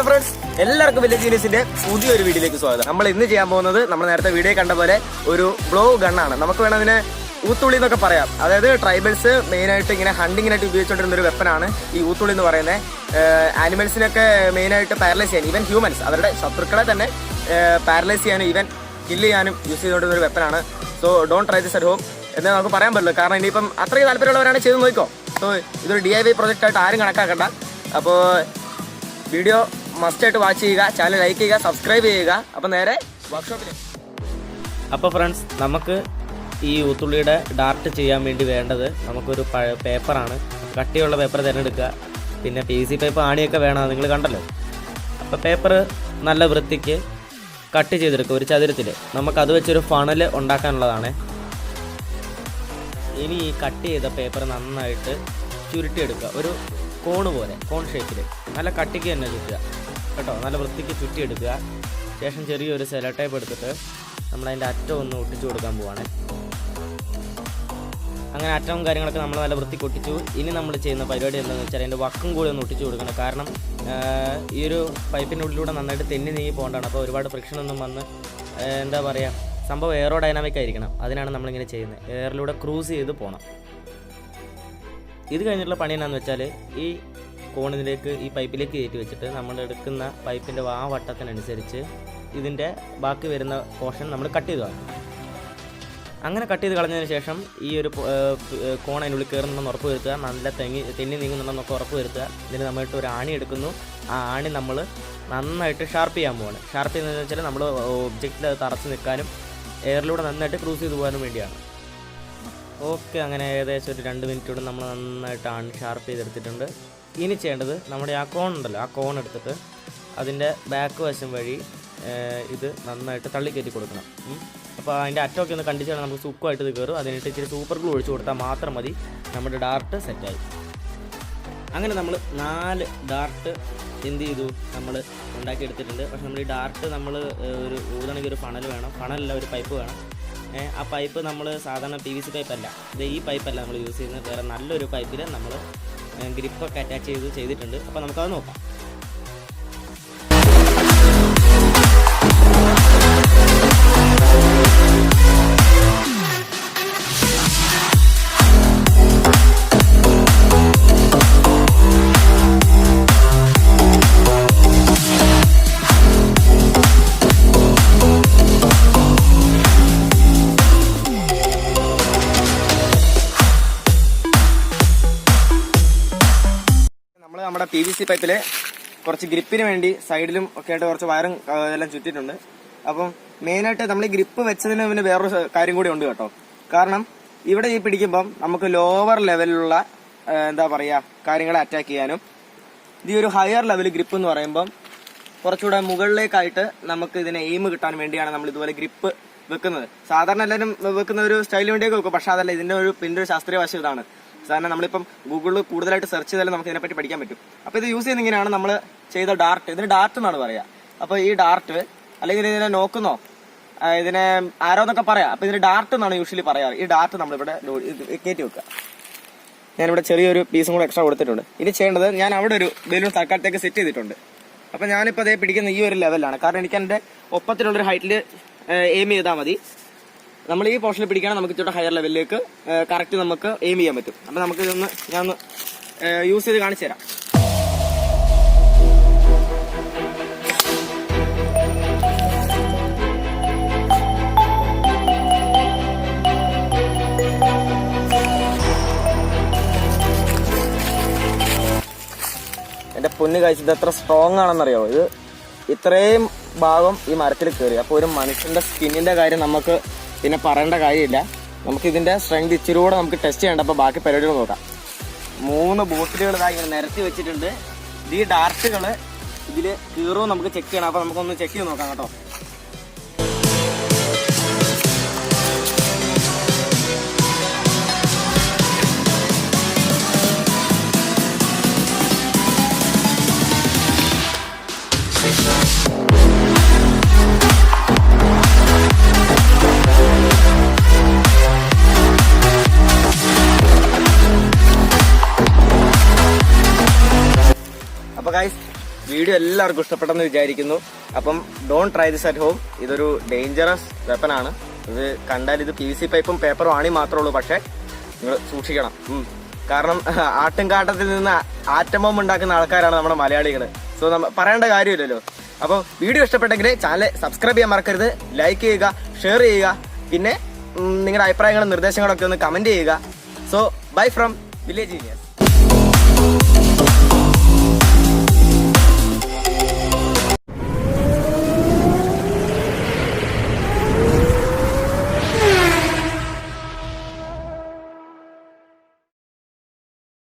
Hello friends, എല്ലാവർക്കും വലിയ ജീനിയസിന്റെ പുതിയൊരു വീഡിയോയിലേക്ക് സ്വാഗതം. നമ്മൾ ഇന്ന് ചെയ്യാൻ പോകുന്നത് നമ്മൾ നേരത്തെ വീഡിയോ കണ്ട പോലെ ഒരു ബ്ലോ ഗണ്ണാണ്. നമുക്ക് വേണം അതിനെ ഊത്തുള്ളി എന്നൊക്കെ പറയാം. അതായത് ട്രൈബൽസ് മെയിനായിട്ട് ഇങ്ങനെ ഹണ്ടിങ്ങിനായിട്ട് ഉപയോഗിച്ചുകൊണ്ടിരുന്ന ഒരു വെപ്പനാണ് ഈ ഊത്തുള്ളി എന്ന് പറയുന്നത്. ആനിമൽസിനൊക്കെ മെയിനായിട്ട് പാരലൈസ് ചെയ്യാൻ, ഈവൻ ഹ്യൂമൻസ് അവരുടെ ശത്രുക്കളെ തന്നെ പാരലൈസ് ചെയ്യാനും ഈവൻ കില്ല് ചെയ്യാനും യൂസ് ചെയ്തുകൊണ്ടിരുന്ന ഒരു വെപ്പനാണ്. So don't try this at home എന്ന് നമുക്ക് പറയാൻ പറ്റില്ല. കാരണം ഇനിയിപ്പം അത്രയും താല്പര്യമുള്ളവരാണ് ചെയ്ത് നോക്കിക്കോ. സോ ഇതൊരു DIY പ്രോജക്റ്റ് ആയിട്ട് ആരും കണക്കാക്കണ്ട. അപ്പോൾ വീഡിയോ മസ്റ്റായിട്ട് വാച്ച് ചെയ്യുക, ചാനൽ ലൈക്ക് ചെയ്യുക, സബ്സ്ക്രൈബ് ചെയ്യുക. അപ്പോൾ നേരെ വർക്ക്ഷോപ്പിൽ. അപ്പോൾ ഫ്രണ്ട്സ്, നമുക്ക് ഈ ഊത്തുള്ളിയുടെ ഡാർട്ട് ചെയ്യാൻ വേണ്ടി വേണ്ടത് നമുക്കൊരു പേപ്പറാണ്. കട്ടിയുള്ള പേപ്പർ തിരഞ്ഞെടുക്കുക. പിന്നെ PVC പൈപ്പ് ആണിയൊക്കെ വേണം, നിങ്ങൾ കണ്ടല്ലോ. അപ്പോൾ പേപ്പർ നല്ല വൃത്തിക്ക് കട്ട് ചെയ്തെടുക്കുക ഒരു ചതുരത്തിൽ. നമുക്കത് വെച്ചൊരു ഫണൽ ഉണ്ടാക്കാനുള്ളതാണ്. ഇനി ഈ കട്ട് ചെയ്ത പേപ്പർ നന്നായിട്ട് ചുരുട്ടിയെടുക്കുക. ഒരു കോണ് പോലെ, കോൺ ഷേപ്പിൽ നല്ല കട്ടിക്ക് തന്നെ ചുറ്റുക കേട്ടോ. നല്ല വൃത്തിക്ക് ചുറ്റിയെടുക്കുക. ശേഷം ചെറിയൊരു സെലോ ടേപ്പ് എടുത്തിട്ട് നമ്മളതിൻ്റെ അറ്റം ഒന്ന് ഒട്ടിച്ചു കൊടുക്കാൻ പോവാണ്. അങ്ങനെ അറ്റവും കാര്യങ്ങളൊക്കെ നമ്മൾ നല്ല വൃത്തിക്ക് ഒട്ടിച്ചു. ഇനി നമ്മൾ ചെയ്യുന്ന പരിപാടി എന്താണെന്ന് വെച്ചാൽ അതിൻ്റെ വക്കും കൂടി ഒന്ന് ഒട്ടിച്ചു കൊടുക്കണം. കാരണം ഈ ഒരു പൈപ്പിൻ്റെ ഉള്ളിലൂടെ നന്നായിട്ട് തെന്നി നീങ്ങി പോകേണ്ടതാണ്. അപ്പോൾ ഒരുപാട് ഫ്രിക്ഷനൊന്നും വന്ന് എന്താ പറയുക, സംഭവം എയറോ ഡൈനാമിക് ആയിരിക്കണം. അതിനാണ് നമ്മളിങ്ങനെ ചെയ്യുന്നത്. എയറിലൂടെ ക്രൂസ് ചെയ്ത് പോകണം. ഇത് കഴിഞ്ഞിട്ടുള്ള പണി എന്നാന്ന് വെച്ചാൽ ഈ കോണിലേക്ക്, ഈ പൈപ്പിലേക്ക് കയറ്റി വെച്ചിട്ട് നമ്മൾ എടുക്കുന്ന പൈപ്പിൻ്റെ ആ വട്ടത്തിനനുസരിച്ച് ഇതിൻ്റെ ബാക്കി വരുന്ന പോർഷൻ നമ്മൾ കട്ട് ചെയ്ത് കളഞ്ഞു. അങ്ങനെ കട്ട് ചെയ്ത് കളഞ്ഞതിന് ശേഷം ഈ ഒരു കോൺ അതിനുള്ളിൽ കയറുന്നുണ്ടെന്ന് ഉറപ്പ് വരുത്തുക. നല്ല തെന്നി നീങ്ങുന്നുണ്ടെന്നൊക്കെ ഉറപ്പ് വരുത്തുക. ഇതിന് നമ്മളിട്ട് ഒരു ആണി എടുക്കുന്നു. ആ ആണി നമ്മൾ നന്നായിട്ട് ഷാർപ്പ് ചെയ്യാൻ പോവാണ്. ഷാർപ്പ് ചെയ്യുന്നതെന്ന് വെച്ചാൽ നമ്മൾ ഒബ്ജക്റ്റിൽ അത് തറച്ച് നിൽക്കാനും എയറിലൂടെ നന്നായിട്ട് ക്രൂസ് ചെയ്ത് പോകാനും വേണ്ടിയാണ്. ഓക്കെ, അങ്ങനെ ഏകദേശം ഒരു 2 മിനിറ്റോടെ നമ്മൾ നന്നായിട്ട് ഷാർപ്പ് ചെയ്തെടുത്തിട്ടുണ്ട്. ഇനി ചെയ്യേണ്ടത് നമ്മുടെ ആ കോൺ ഉണ്ടല്ലോ, ആ കോൺ എടുത്തിട്ട് അതിൻ്റെ ബാക്ക് വശം വഴി ഇത് നന്നായിട്ട് തള്ളിക്കയറ്റി കൊടുക്കണം. അപ്പോൾ അതിൻ്റെ അറ്റമൊക്കെ ഒന്ന് കണ്ടിച്ചാൽ നമുക്ക് സുഖമായിട്ട് ഇത് കയറും. അതിനിട്ട് ഇച്ചിരി സൂപ്പർ ഗ്ലൂ ഒഴിച്ച് കൊടുത്താൽ മാത്രം മതി. നമ്മുടെ ഡാർട്ട് സെറ്റായി. അങ്ങനെ നമ്മൾ 4 ഡാർട്ട് എന്ത് ചെയ്തു, നമ്മൾ ഉണ്ടാക്കിയെടുത്തിട്ടുണ്ട്. പക്ഷെ നമ്മൾ ഈ ഡാർട്ട് നമ്മൾ ഒരു ഊതണമെങ്കിൽ ഒരു ഫണൽ വേണം. ഫണലല്ല, ഒരു പൈപ്പ് വേണം. ആ പൈപ്പ് നമ്മൾ സാധാരണ PVC പൈപ്പല്ല, ഇത് ഈ പൈപ്പല്ല നമ്മൾ യൂസ് ചെയ്യുന്നത്. വേറെ നല്ലൊരു പൈപ്പിൽ നമ്മൾ ഗ്രിപ്പൊക്കെ അറ്റാച്ച് ചെയ്തിട്ടുണ്ട്. അപ്പോൾ നമുക്കത് നോക്കാം. നമ്മുടെ PVC പൈപ്പില് കുറച്ച് ഗ്രിപ്പിന് വേണ്ടി സൈഡിലും ഒക്കെ ആയിട്ട് കുറച്ച് വയറും എല്ലാം ചുറ്റിട്ടുണ്ട്. അപ്പം മെയിനായിട്ട് നമ്മൾ ഈ ഗ്രിപ്പ് വെച്ചതിന് പിന്നെ വേറൊരു കാര്യം കൂടി ഉണ്ട് കേട്ടോ. കാരണം ഇവിടെ ഈ പിടിക്കുമ്പം നമുക്ക് ലോവർ ലെവലിലുള്ള എന്താ പറയുക കാര്യങ്ങളെ അറ്റാക്ക് ചെയ്യാനും, ഈ ഒരു ഹയർ ലെവൽ ഗ്രിപ്പ് എന്ന് പറയുമ്പം കുറച്ചുകൂടെ മുകളിലേക്കായിട്ട് നമുക്ക് ഇതിനെ എയിം കിട്ടാൻ വേണ്ടിയാണ് നമ്മൾ ഇതുപോലെ ഗ്രിപ്പ് വെക്കുന്നത്. സാധാരണ എല്ലാവരും വെക്കുന്ന ഒരു സ്റ്റൈലിന് വേണ്ടിയൊക്കെ വെക്കും. പക്ഷെ അതല്ല, ഇതിന്റെ ഒരു ശാസ്ത്രീയ വശം ഇതാണ്. സാധാരണ നമ്മളിപ്പം ഗൂഗിളിൽ കൂടുതലായിട്ട് സെർച്ച് ചെയ്താലും നമുക്ക് ഇതിനെപ്പറ്റി പഠിക്കാൻ പറ്റും. അപ്പോൾ ഇത് യൂസ് ചെയ്യുന്ന ഇങ്ങനെയാണ് നമ്മൾ ചെയ്ത ഡാർട്ട്. ഇതിന് ഡാർട്ട് എന്നാണ് പറയുക. അപ്പോൾ ഈ ഡാർട്ട്, അല്ലെങ്കിൽ ഇതിനെ നോക്കുന്നോ, ഇതിനെ ആരോ എന്നൊക്കെ പറയാം. അപ്പോൾ ഇതിന് ഡാർട്ട് എന്നാണ് യൂഷ്വലി പറയാറ്. ഈ ഡാർട്ട് നമ്മളിവിടെ കയറ്റി വെക്കുക. ഞാനിവിടെ ചെറിയൊരു പീസും കൂടെ എക്സ്ട്രാ കൊടുത്തിട്ടുണ്ട്. ഇനി ചെയ്യേണ്ടത്, ഞാൻ അവിടെ ഒരു ബലൂൺ തൽക്കാലത്തേക്ക് സെറ്റ് ചെയ്തിട്ടുണ്ട്. അപ്പോൾ ഞാനിപ്പോൾ അതേ പിടിക്കുന്ന ഈ ഒരു ലെവലാണ്. കാരണം എനിക്ക് എൻ്റെ ഒപ്പത്തിലുള്ളൊരു ഹൈറ്റിൽ എയിം ചെയ്താൽ മതി. നമ്മൾ ഈ പോർഷനിൽ പിടിക്കുകയാണെങ്കിൽ നമുക്ക് ഇച്ചിരി ഹയർ ലെവലിലേക്ക് കറക്റ്റ് നമുക്ക് എയിം ചെയ്യാൻ പറ്റും. അപ്പം നമുക്ക് ഇതൊന്ന് ഞാനൊന്ന് യൂസ് ചെയ്ത് കാണിച്ചു തരാം. എൻ്റെ പൊന്ന് കാഴ്ച, ഇത് എത്ര സ്ട്രോങ് ആണെന്നറിയാമോ. ഇത് ഇത്രയും ഭാഗം ഈ മരത്തിൽ കയറി. അപ്പോൾ ഒരു മനുഷ്യൻ്റെ സ്കിന്നിൻ്റെ കാര്യം നമുക്ക് പിന്നെ പറയേണ്ട കാര്യമില്ല. നമുക്ക് ഇതിന്റെ സ്ട്രെങ്ത് ഇച്ചിരി കൂടെ നമുക്ക് ടെസ്റ്റ് ചെയ്യണ്ട. അപ്പോൾ ബാക്കി പരിപാടികൾ നോക്കാം. 3 ബോട്ടിലുകൾ ഇങ്ങനെ നിരത്തി വെച്ചിട്ടുണ്ട്. ഈ ഡാർട്ടുകൾ ഇതിൽ കീറും നമുക്ക് ചെക്ക് ചെയ്യണം. അപ്പോൾ നമുക്കൊന്ന് ചെക്ക് ചെയ്ത് നോക്കാം കേട്ടോ. അപ്പോൾ ഗൈസ്, വീഡിയോ എല്ലാവർക്കും ഇഷ്ടപ്പെട്ടെന്ന് വിചാരിക്കുന്നു. അപ്പം don't try this at home. ഇതൊരു ഡേഞ്ചറസ് വെപ്പനാണ്. ഇത് കണ്ടാൽ ഇത് PVC പൈപ്പും പേപ്പറും ആണി മാത്രമേ ഉള്ളൂ. പക്ഷേ നിങ്ങൾ സൂക്ഷിക്കണം. കാരണം ആട്ടുംകാട്ടത്തിൽ നിന്ന് ആറ്റം ബോംബ് ഉണ്ടാക്കുന്ന ആൾക്കാരാണ് നമ്മുടെ മലയാളികൾ. സോ പറയേണ്ട കാര്യമില്ലല്ലോ. അപ്പോൾ വീഡിയോ ഇഷ്ടപ്പെട്ടെങ്കിൽ ചാനൽ സബ്സ്ക്രൈബ് ചെയ്യാൻ മറക്കരുത്. ലൈക്ക് ചെയ്യുക, ഷെയർ ചെയ്യുക, പിന്നെ നിങ്ങളുടെ അഭിപ്രായങ്ങളും നിർദ്ദേശങ്ങളൊക്കെ ഒന്ന് കമൻറ്റ് ചെയ്യുക. So bye from village genius.